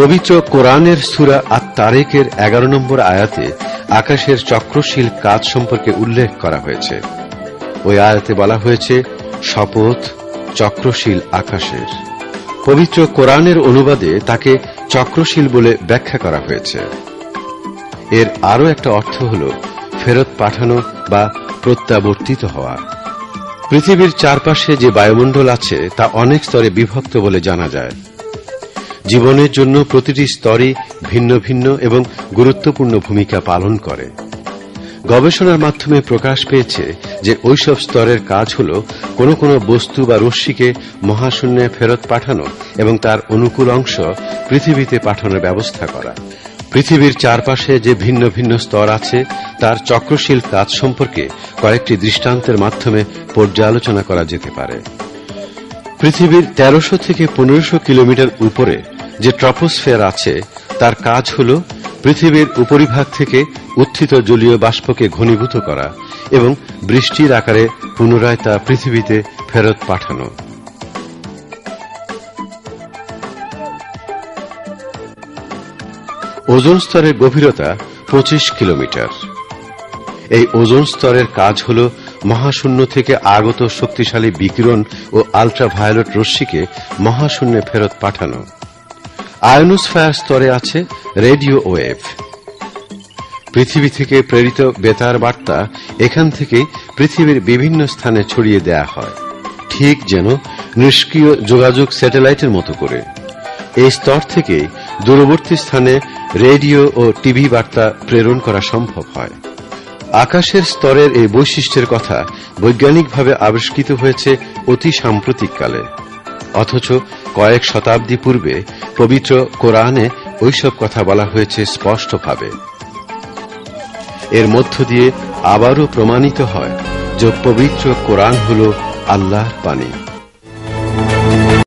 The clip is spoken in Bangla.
পবিত্র কোরআনের সূরা আত-তারিকের 11 নম্বর আয়াতে আকাশের চক্রশীল কাজ সম্পর্কে উল্লেখ করা হয়েছে। ওই আয়াতে বলা হয়েছে, শপথ চক্রশীল আকাশের। পবিত্র কোরআনের অনুবাদে তাকে চক্রশীল বলে ব্যাখ্যা করা হয়েছে। এর আরো একটা অর্থ হল ফেরত পাঠানো বা প্রত্যাবর্তিত হওয়া। পৃথিবীর চারপাশে যে বায়ুমণ্ডল আছে তা অনেক স্তরে বিভক্ত বলে জানা যায়। জীবনের জন্য প্রতিটি স্তরই ভিন্ন ভিন্ন এবং গুরুত্বপূর্ণ ভূমিকা পালন করে। গবেষণার মাধ্যমে প্রকাশ পেয়েছে যে ওইসব স্তরের কাজ হল কোনো কোনো বস্তু বা রশ্মিকে মহাশূন্যে ফেরত পাঠানো এবং তার অনুকূল অংশ পৃথিবীতে পাঠানোর ব্যবস্থা করা। পৃথিবীর চারপাশে যে ভিন্ন ভিন্ন স্তর আছে তার চক্রশীল কাজ সম্পর্কে কয়েকটি দৃষ্টান্তের মাধ্যমে পর্যালোচনা করা যেতে পারে। পৃথিবীর 1300 থেকে 1500 কিলোমিটার উপরে যে ট্রপোস্ফিয়ার আছে তার কাজ হল পৃথিবীর উপরিভাগ থেকে উত্থিত জলীয় বাষ্পকে ঘনীভূত করা এবং বৃষ্টির আকারে পুনরায় তা পৃথিবীতে ফেরত পাঠানো। ওজোন স্তরের গভীরতা 25 কিলোমিটার। এই ওজোন স্তরের কাজ হল মহাশূন্য থেকে আগত শক্তিশালী বিকিরণ ও আল্ট্রাভায়োলেট রশ্মিকে মহাশূন্যে ফেরত পাঠানো। আয়নোস্ফিয়ার স্তরে আছে রেডিও ওয়েভ। পৃথিবী থেকে প্রেরিত বেতার বার্তা এখান থেকে পৃথিবীর বিভিন্ন স্থানে ছড়িয়ে দেয়া হয়, ঠিক যেন নিষ্ক্রিয় যোগাযোগ স্যাটেলাইটের মতো করে। এই স্তর থেকে দূরবর্তী স্থানে রেডিও ও টিভি বার্তা প্রেরণ করা সম্ভব হয়। আকাশের স্তরের এই বৈশিষ্ট্যের কথা বৈজ্ঞানিকভাবে আবিষ্কৃত হয়েছে অতি সাম্প্রতিককালে, অথচ কয়েক শতাব্দী পূর্বে পবিত্র কোরআনে ওইসব কথা বলা হয়েছে স্পষ্টভাবে। এর মধ্য দিয়ে আবারও প্রমাণিত হয় যে পবিত্র কোরআন হল আল্লাহর বাণী।